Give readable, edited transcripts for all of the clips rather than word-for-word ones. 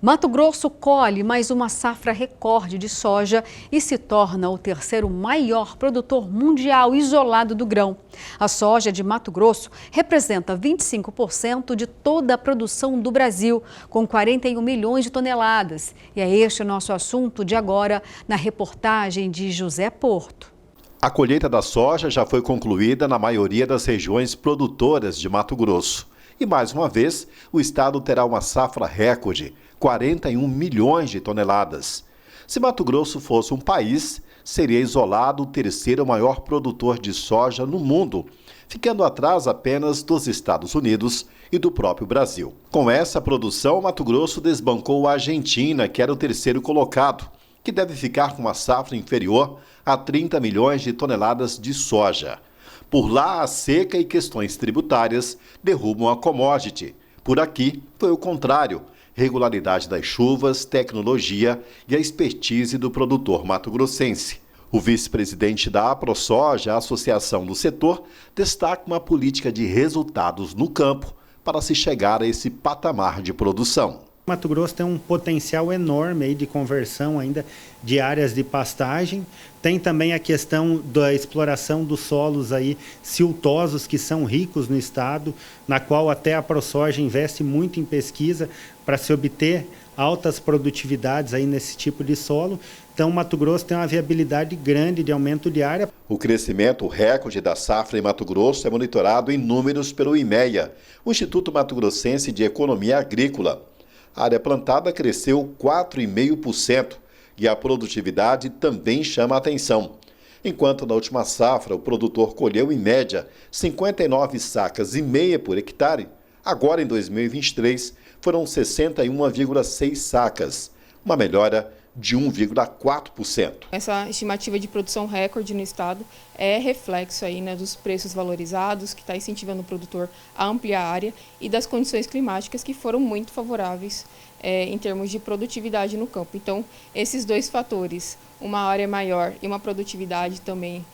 Mato Grosso colhe mais uma safra recorde de soja e se torna o terceiro maior produtor mundial isolado do grão. A soja de Mato Grosso representa 25% de toda a produção do Brasil, com 41 milhões de toneladas. E é este o nosso assunto de agora, na reportagem de José Porto. A colheita da soja já foi concluída na maioria das regiões produtoras de Mato Grosso. E mais uma vez, o estado terá uma safra recorde, 41 milhões de toneladas. Se Mato Grosso fosse um país, seria isolado o terceiro maior produtor de soja no mundo, ficando atrás apenas dos Estados Unidos e do próprio Brasil. Com essa produção, Mato Grosso desbancou a Argentina, que era o terceiro colocado, que deve ficar com uma safra inferior a 30 milhões de toneladas de soja. Por lá, a seca e questões tributárias derrubam a commodity. Por aqui, foi o contrário. Regularidade das chuvas, tecnologia e a expertise do produtor mato-grossense. O vice-presidente da AproSoja, a associação do setor, destaca uma política de resultados no campo para se chegar a esse patamar de produção. Mato Grosso tem um potencial enorme aí de conversão ainda de áreas de pastagem. Tem também a questão da exploração dos solos aí siltosos, que são ricos no estado, na qual até a AproSoja investe muito em pesquisa para se obter altas produtividades aí nesse tipo de solo. Então, Mato Grosso tem uma viabilidade grande de aumento de área. O crescimento recorde da safra em Mato Grosso é monitorado em números pelo IMEA, o Instituto Mato Grossense de Economia Agrícola. A área plantada cresceu 4,5% e a produtividade também chama a atenção. Enquanto na última safra o produtor colheu em média 59 sacas e meia por hectare, agora em 2023 foram 61,6 sacas, uma melhora de 1,4%. Essa estimativa de produção recorde no estado é reflexo aí, né, dos preços valorizados, que está incentivando o produtor a ampliar a área, e das condições climáticas que foram muito favoráveis em termos de produtividade no campo. Então, esses dois fatores, uma área maior e uma produtividade também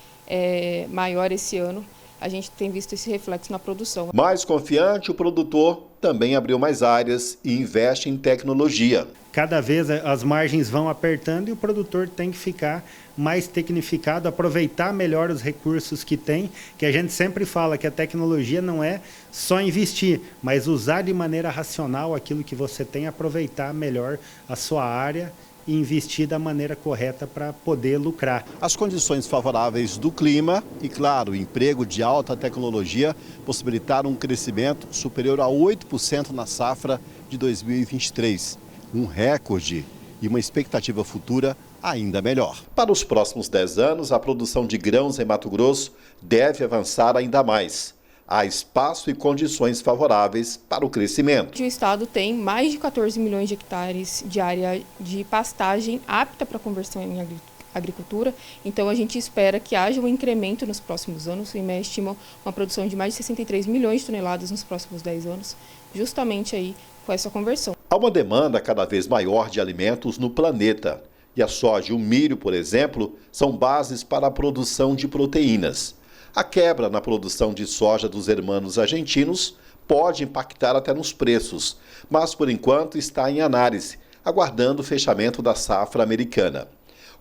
maior esse ano, a gente tem visto esse reflexo na produção. Mais confiante, o produtor também abriu mais áreas e investe em tecnologia. Cada vez as margens vão apertando e o produtor tem que ficar mais tecnificado, aproveitar melhor os recursos que tem, que a gente sempre fala que a tecnologia não é só investir, mas usar de maneira racional aquilo que você tem, aproveitar melhor a sua área e investir da maneira correta para poder lucrar. As condições favoráveis do clima e, claro, o emprego de alta tecnologia possibilitaram um crescimento superior a 8% na safra de 2023. Um recorde e uma expectativa futura ainda melhor. Para os próximos 10 anos, a produção de grãos em Mato Grosso deve avançar ainda mais. Há espaço e condições favoráveis para o crescimento. O estado tem mais de 14 milhões de hectares de área de pastagem apta para conversão em agricultura, então a gente espera que haja um incremento nos próximos anos. O IMEA estima uma produção de mais de 63 milhões de toneladas nos próximos 10 anos, justamente aí com essa conversão. Há uma demanda cada vez maior de alimentos no planeta, e a soja e o milho, por exemplo, são bases para a produção de proteínas. A quebra na produção de soja dos hermanos argentinos pode impactar até nos preços, mas por enquanto está em análise, aguardando o fechamento da safra americana.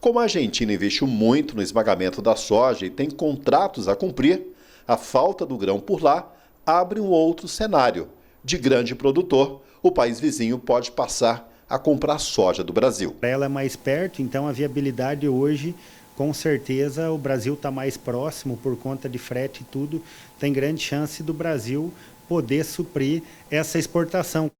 Como a Argentina investiu muito no esmagamento da soja e tem contratos a cumprir, a falta do grão por lá abre um outro cenário. De grande produtor, o país vizinho pode passar a comprar soja do Brasil. Ela é mais perto, então a viabilidade hoje, com certeza, o Brasil está mais próximo por conta de frete e tudo. Tem grande chance do Brasil poder suprir essa exportação.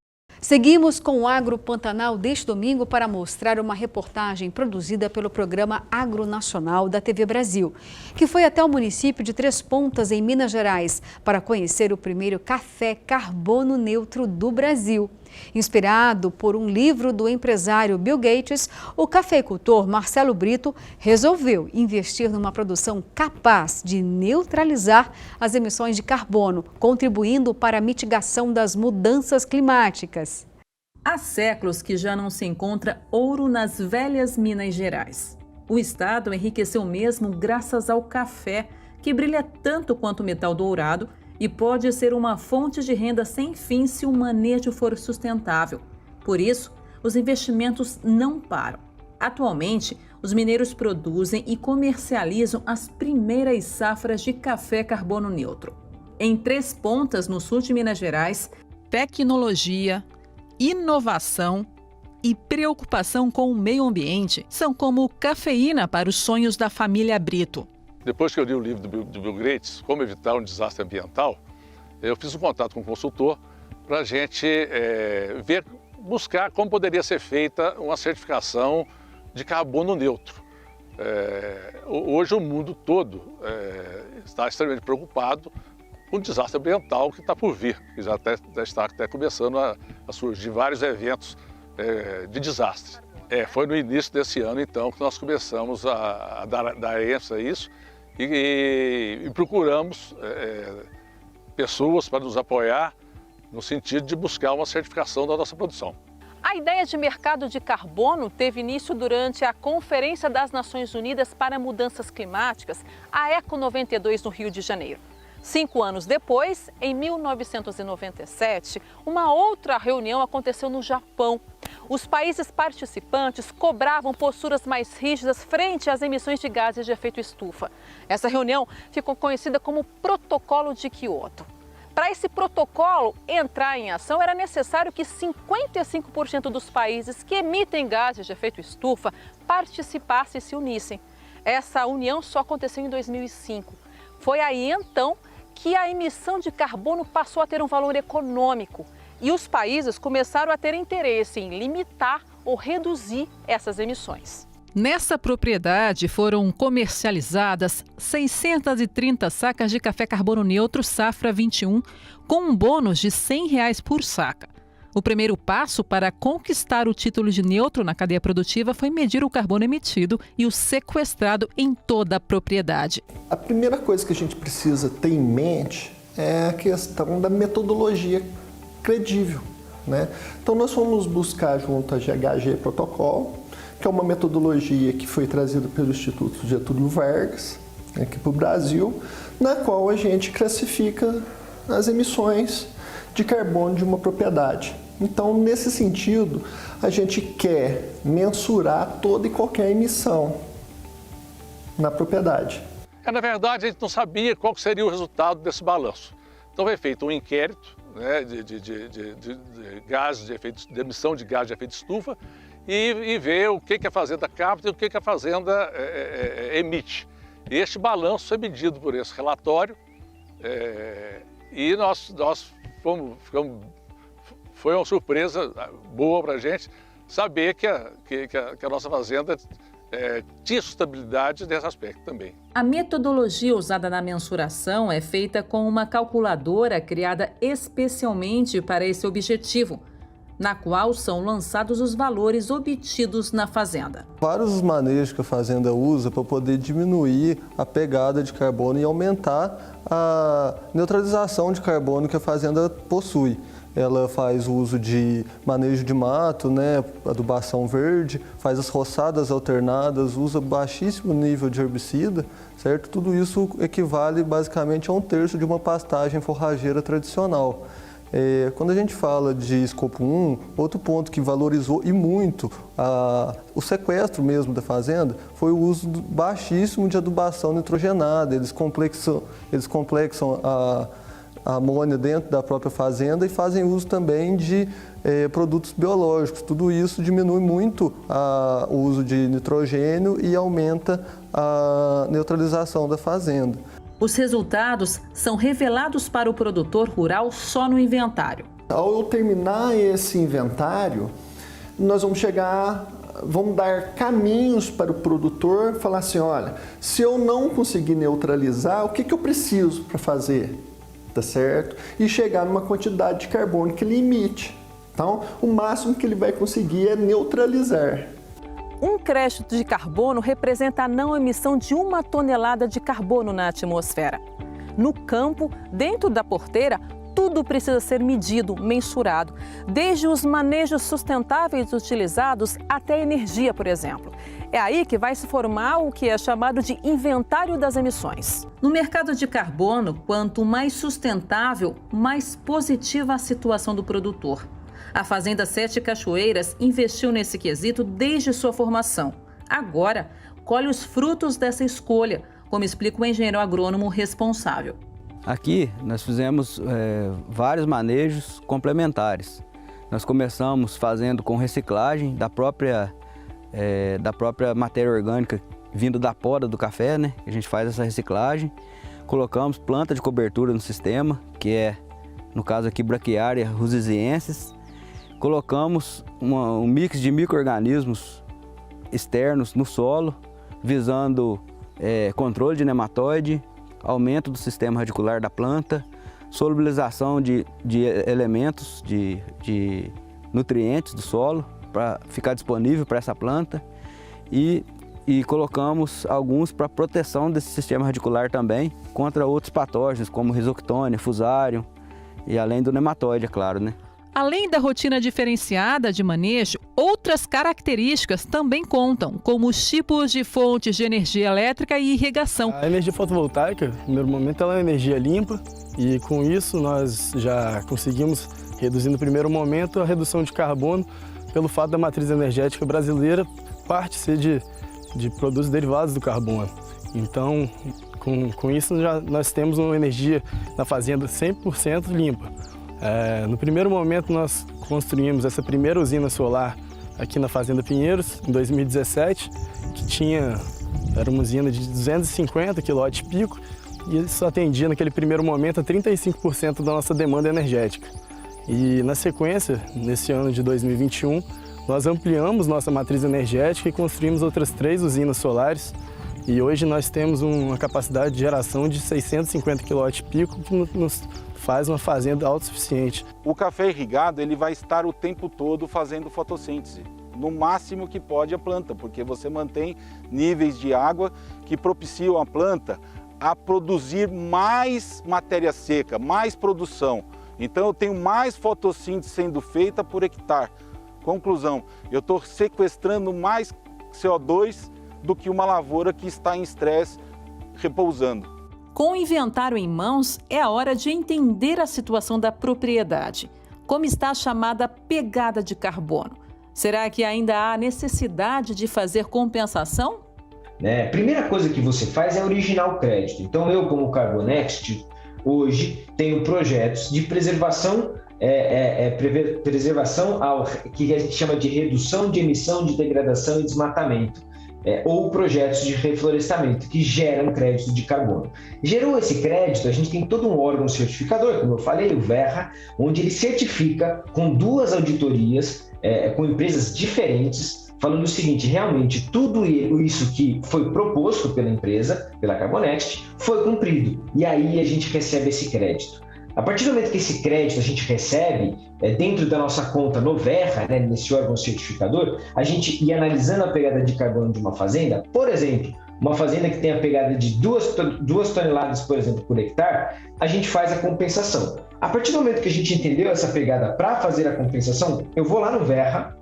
Seguimos com o Agro Pantanal deste domingo para mostrar uma reportagem produzida pelo programa Agronacional da TV Brasil, que foi até o município de Três Pontas, em Minas Gerais, para conhecer o primeiro café carbono neutro do Brasil. Inspirado por um livro do empresário Bill Gates, o cafeicultor Marcelo Brito resolveu investir numa produção capaz de neutralizar as emissões de carbono, contribuindo para a mitigação das mudanças climáticas. Há séculos que já não se encontra ouro nas velhas Minas Gerais. O estado enriqueceu mesmo graças ao café, que brilha tanto quanto o metal dourado e pode ser uma fonte de renda sem fim se o manejo for sustentável. Por isso, os investimentos não param. Atualmente, os mineiros produzem e comercializam as primeiras safras de café carbono neutro. Em Três Pontas, no sul de Minas Gerais, tecnologia, inovação e preocupação com o meio ambiente são como cafeína para os sonhos da família Brito. Depois que eu li o livro do Bill Gates, Como Evitar um Desastre Ambiental, eu fiz um contato com um consultor para a gente buscar como poderia ser feita uma certificação de carbono neutro. Hoje o mundo todo está extremamente preocupado com o desastre ambiental que está por vir, que já está até começando a surgir vários eventos de desastre. Foi no início desse ano, então, que nós começamos a dar ênfase a isso e procuramos pessoas para nos apoiar no sentido de buscar uma certificação da nossa produção. A ideia de mercado de carbono teve início durante a Conferência das Nações Unidas para Mudanças Climáticas, a ECO 92, no Rio de Janeiro. 5 anos depois, em 1997, uma outra reunião aconteceu no Japão. Os países participantes cobravam posturas mais rígidas frente às emissões de gases de efeito estufa. Essa reunião ficou conhecida como Protocolo de Kyoto. Para esse protocolo entrar em ação, era necessário que 55% dos países que emitem gases de efeito estufa participassem e se unissem. Essa união só aconteceu em 2005. Foi aí, então, que a emissão de carbono passou a ter um valor econômico e os países começaram a ter interesse em limitar ou reduzir essas emissões. Nessa propriedade foram comercializadas 630 sacas de café carbono neutro Safra 21, com um bônus de R$ 100 por saca. O primeiro passo para conquistar o título de neutro na cadeia produtiva foi medir o carbono emitido e o sequestrado em toda a propriedade. A primeira coisa que a gente precisa ter em mente é a questão da metodologia credível, né? Então nós fomos buscar junto à GHG Protocol, que é uma metodologia que foi trazida pelo Instituto Getúlio Vargas, aqui para o Brasil, na qual a gente classifica as emissões de carbono de uma propriedade. Então, nesse sentido, a gente quer mensurar toda e qualquer emissão na propriedade. Na verdade, a gente não sabia qual seria o resultado desse balanço. Então, foi feito um inquérito, né, de emissão de gás de efeito estufa e ver o que a fazenda capta e o que a fazenda emite. E este balanço é medido por esse relatório e nós foi uma surpresa boa para a gente saber que a nossa fazenda tinha sustentabilidade nesse aspecto também. A metodologia usada na mensuração é feita com uma calculadora criada especialmente para esse objetivo, na qual são lançados os valores obtidos na fazenda. Vários manejos que a fazenda usa para poder diminuir a pegada de carbono e aumentar a neutralização de carbono que a fazenda possui. Ela faz uso de manejo de mato, né, adubação verde, faz as roçadas alternadas, usa baixíssimo nível de herbicida, certo? Tudo isso equivale basicamente a 1/3 de uma pastagem forrageira tradicional. Quando a gente fala de escopo 1, outro ponto que valorizou e muito o sequestro mesmo da fazenda foi o uso baixíssimo de adubação nitrogenada. Eles complexam a amônia dentro da própria fazenda e fazem uso também de produtos biológicos. Tudo isso diminui muito o uso de nitrogênio e aumenta a neutralização da fazenda. Os resultados são revelados para o produtor rural só no inventário. Ao eu terminar esse inventário, nós vamos dar caminhos para o produtor, falar assim, olha, se eu não conseguir neutralizar, o que eu preciso para fazer? Tá certo? E chegar numa quantidade de carbono que ele emite. Então, o máximo que ele vai conseguir é neutralizar. Um crédito de carbono representa a não emissão de 1 tonelada de carbono na atmosfera. No campo, dentro da porteira, tudo precisa ser medido, mensurado, desde os manejos sustentáveis utilizados até a energia, por exemplo. É aí que vai se formar o que é chamado de inventário das emissões. No mercado de carbono, quanto mais sustentável, mais positiva a situação do produtor. A Fazenda Sete Cachoeiras investiu nesse quesito desde sua formação. Agora, colhe os frutos dessa escolha, como explica o engenheiro agrônomo responsável. Aqui nós fizemos vários manejos complementares. Nós começamos fazendo com reciclagem da própria matéria orgânica vindo da poda do café, né? A gente faz essa reciclagem. Colocamos planta de cobertura no sistema, que é, no caso aqui, Braquiária rusiziensis. Colocamos um mix de micro-organismos externos no solo, visando controle de nematóide, aumento do sistema radicular da planta, solubilização de elementos, de nutrientes do solo, para ficar disponível para essa planta. E colocamos alguns para proteção desse sistema radicular também, contra outros patógenos, como Rhizoctone, Fusarium, e além do nematóide, é claro, né? Além da rotina diferenciada de manejo, outras características também contam, como os tipos de fontes de energia elétrica e irrigação. A energia fotovoltaica, no primeiro momento, ela é uma energia limpa e com isso nós já conseguimos reduzir no primeiro momento a redução de carbono pelo fato da matriz energética brasileira parte ser de produtos derivados do carbono. Então, com isso nós temos uma energia na fazenda 100% limpa. No primeiro momento nós construímos essa primeira usina solar aqui na Fazenda Pinheiros, em 2017, que era uma usina de 250 kW-pico e isso atendia naquele primeiro momento a 35% da nossa demanda energética. E na sequência, nesse ano de 2021, nós ampliamos nossa matriz energética e construímos outras 3 usinas solares e hoje nós temos uma capacidade de geração de 650 kW-pico que nos faz uma fazenda autossuficiente. O café irrigado ele vai estar o tempo todo fazendo fotossíntese, no máximo que pode a planta, porque você mantém níveis de água que propiciam a planta a produzir mais matéria seca, mais produção. Então eu tenho mais fotossíntese sendo feita por hectare. Conclusão, eu estou sequestrando mais CO2 do que uma lavoura que está em estresse repousando. Com o inventário em mãos, é a hora de entender a situação da propriedade. Como está a chamada pegada de carbono? Será que ainda há necessidade de fazer compensação? A primeira coisa que você faz é originar o crédito. Então eu, como Carbonext, hoje tenho projetos de preservação, que a gente chama de redução de emissão de degradação e desmatamento. Ou projetos de reflorestamento, que geram crédito de carbono. Gerou esse crédito, a gente tem todo um órgão certificador, como eu falei, o Verra, onde ele certifica com 2 auditorias, com empresas diferentes, falando o seguinte: realmente tudo isso que foi proposto pela empresa, pela Carbonext, foi cumprido. E aí a gente recebe esse crédito. A partir do momento que esse crédito a gente recebe dentro da nossa conta no Verra, nesse órgão certificador, a gente ia analisando a pegada de carbono de uma fazenda. Por exemplo, uma fazenda que tem a pegada de 2 toneladas, por exemplo, por hectare, a gente faz a compensação. A partir do momento que a gente entendeu essa pegada para fazer a compensação, eu vou lá no Verra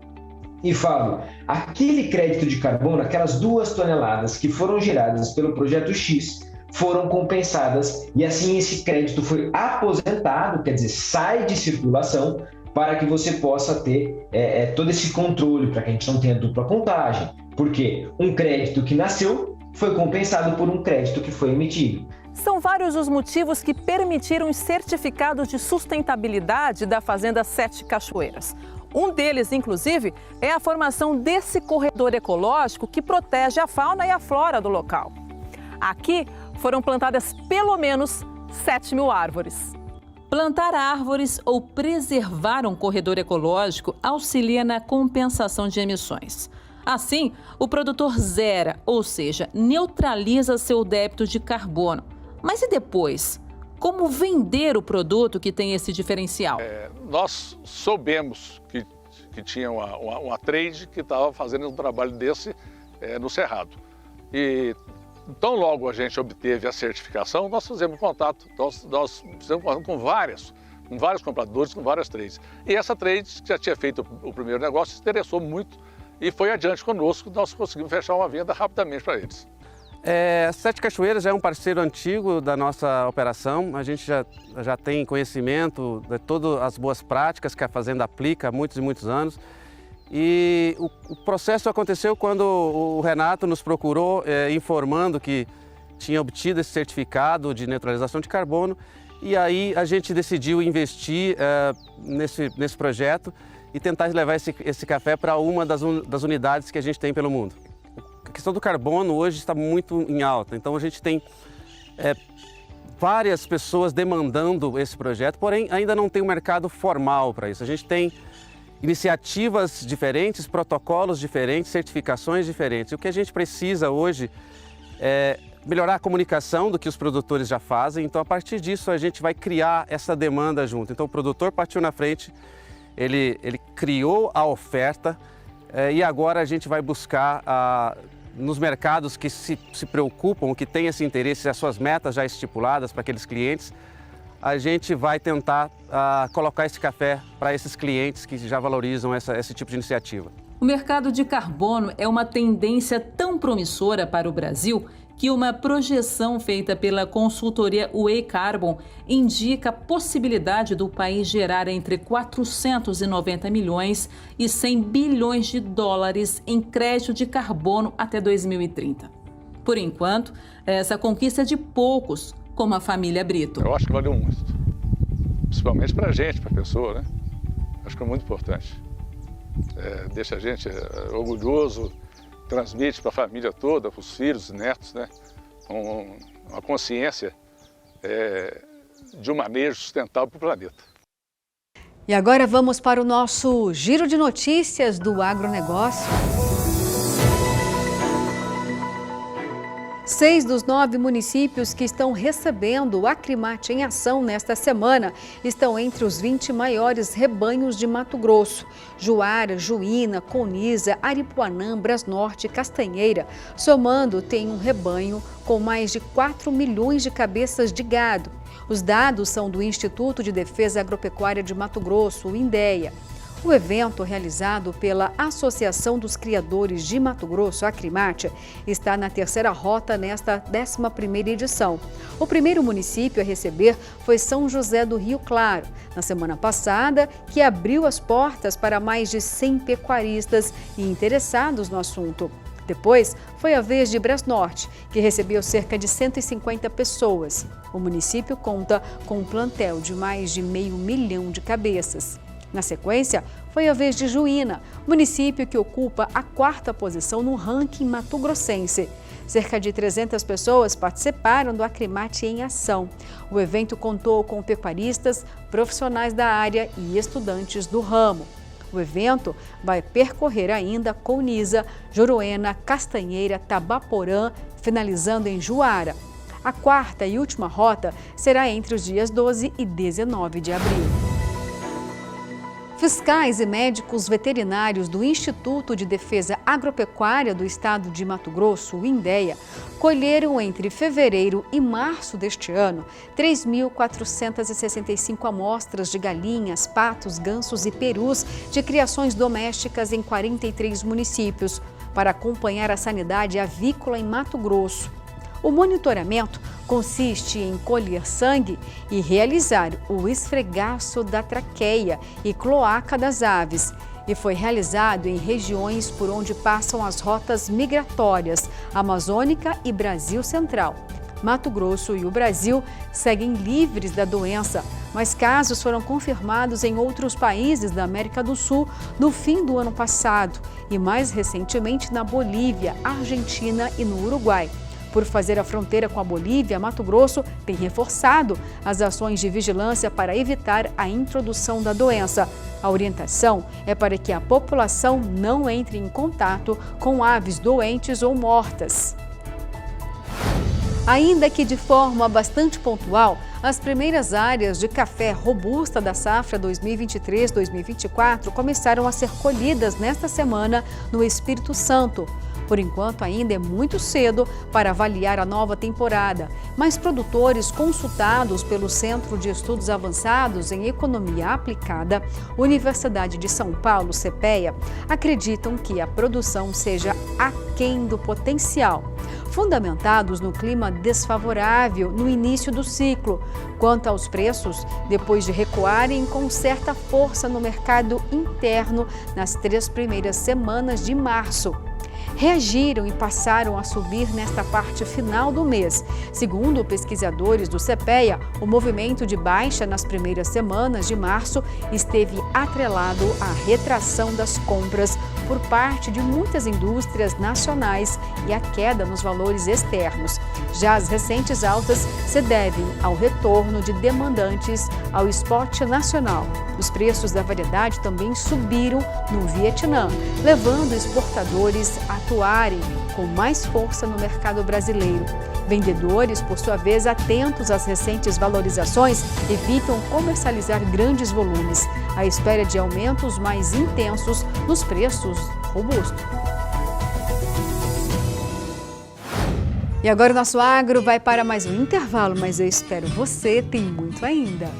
e falo, aquele crédito de carbono, aquelas 2 toneladas que foram geradas pelo projeto X, foram compensadas e assim esse crédito foi aposentado, quer dizer, sai de circulação para que você possa ter todo esse controle, para que a gente não tenha dupla contagem, porque um crédito que nasceu foi compensado por um crédito que foi emitido. São vários os motivos que permitiram os certificados de sustentabilidade da Fazenda Sete Cachoeiras. Um deles, inclusive, é a formação desse corredor ecológico que protege a fauna e a flora do local. Aqui foram plantadas pelo menos 7.000 árvores. Plantar árvores ou preservar um corredor ecológico auxilia na compensação de emissões. Assim, o produtor zera, ou seja, neutraliza seu débito de carbono. Mas e depois? Como vender o produto que tem esse diferencial? Nós soubemos que tinha uma trade que estava fazendo um trabalho desse no Cerrado. E tão logo a gente obteve a certificação, nós fizemos contato, nós fizemos contato com vários compradores, com várias trades. E essa trade, que já tinha feito o primeiro negócio, se interessou muito e foi adiante conosco, nós conseguimos fechar uma venda rapidamente para eles. Sete Cachoeiras já é um parceiro antigo da nossa operação. A gente já tem conhecimento de todas as boas práticas que a fazenda aplica há muitos e muitos anos. E o processo aconteceu quando o Renato nos procurou informando que tinha obtido esse certificado de neutralização de carbono, e aí a gente decidiu investir nesse projeto e tentar levar esse café para uma das unidades que a gente tem pelo mundo. A questão do carbono hoje está muito em alta, então a gente tem várias pessoas demandando esse projeto, porém ainda não tem um mercado formal para isso. A gente tem iniciativas diferentes, protocolos diferentes, certificações diferentes. E o que a gente precisa hoje é melhorar a comunicação do que os produtores já fazem. Então, a partir disso, a gente vai criar essa demanda junto. Então, o produtor partiu na frente, ele criou a oferta e agora a gente vai buscar nos mercados que se preocupam, que têm esse interesse, as suas metas já estipuladas para aqueles clientes, a gente vai tentar colocar esse café para esses clientes que já valorizam esse tipo de iniciativa. O mercado de carbono é uma tendência tão promissora para o Brasil que uma projeção feita pela consultoria Way Carbon indica a possibilidade do país gerar entre 490 milhões e 100 bilhões de dólares em crédito de carbono até 2030. Por enquanto, essa conquista é de poucos, como a família Brito. Eu acho que valeu muito, principalmente para a gente, para a pessoa, né? Acho que é muito importante. Deixa a gente orgulhoso, transmite para a família toda, para os filhos, netos, né? Uma consciência de um manejo sustentável para o planeta. E agora vamos para o nosso giro de notícias do agronegócio. 6 dos 9 municípios que estão recebendo o Acrimate em ação nesta semana estão entre os 20 maiores rebanhos de Mato Grosso. Juara, Juína, Coniza, Aripuanã, Brasnorte e Castanheira, somando, tem um rebanho com mais de 4 milhões de cabeças de gado. Os dados são do Instituto de Defesa Agropecuária de Mato Grosso, o INDEA. O evento, realizado pela Associação dos Criadores de Mato Grosso, Acrimate, está na terceira rota nesta 11ª edição. O primeiro município a receber foi São José do Rio Claro, na semana passada, que abriu as portas para mais de 100 pecuaristas e interessados no assunto. Depois, foi a vez de Brasnorte, que recebeu cerca de 150 pessoas. O município conta com um plantel de mais de 500 mil de cabeças. Na sequência, foi a vez de Juína, município que ocupa a 4ª posição no ranking mato-grossense. Cerca de 300 pessoas participaram do Acrimate em ação. O evento contou com pecuaristas, profissionais da área e estudantes do ramo. O evento vai percorrer ainda Coniza, Juruena, Castanheira, Tabaporã, finalizando em Juara. A 4ª e última rota será entre os dias 12 e 19 de abril. Fiscais e médicos veterinários do Instituto de Defesa Agropecuária do Estado de Mato Grosso, o INDEA, colheram entre fevereiro e março deste ano 3.465 amostras de galinhas, patos, gansos e perus de criações domésticas em 43 municípios, para acompanhar a sanidade avícola em Mato Grosso. O monitoramento consiste em colher sangue e realizar o esfregaço da traqueia e cloaca das aves. E foi realizado em regiões por onde passam as rotas migratórias Amazônica e Brasil Central. Mato Grosso e o Brasil seguem livres da doença, mas casos foram confirmados em outros países da América do Sul no fim do ano passado e mais recentemente na Bolívia, Argentina e no Uruguai. Por fazer a fronteira com a Bolívia, Mato Grosso tem reforçado as ações de vigilância para evitar a introdução da doença. A orientação é para que a população não entre em contato com aves doentes ou mortas. Ainda que de forma bastante pontual, as primeiras áreas de café robusta da safra 2023-2024 começaram a ser colhidas nesta semana no Espírito Santo. Por enquanto, ainda é muito cedo para avaliar a nova temporada, mas produtores consultados pelo Centro de Estudos Avançados em Economia Aplicada, Universidade de São Paulo, CPEA, acreditam que a produção seja aquém do potencial. fundamentados no clima desfavorável no início do ciclo. Quanto aos preços, depois de recuarem com certa força no mercado interno nas 3 primeiras semanas de março, reagiram e passaram a subir nesta parte final do mês. Segundo pesquisadores do CPEA, o movimento de baixa nas primeiras semanas de março esteve atrelado à retração das compras por parte de muitas indústrias nacionais e à queda nos valores externos. Já as recentes altas se devem ao retorno de demandantes ao spot nacional. Os preços da variedade também subiram no Vietnã, levando exportadores a atuarem com mais força no mercado brasileiro. Vendedores, por sua vez, atentos às recentes valorizações, evitam comercializar grandes volumes, à espera de aumentos mais intensos nos preços robustos. E agora o nosso agro vai para mais um intervalo, mas eu espero você, tem muito ainda.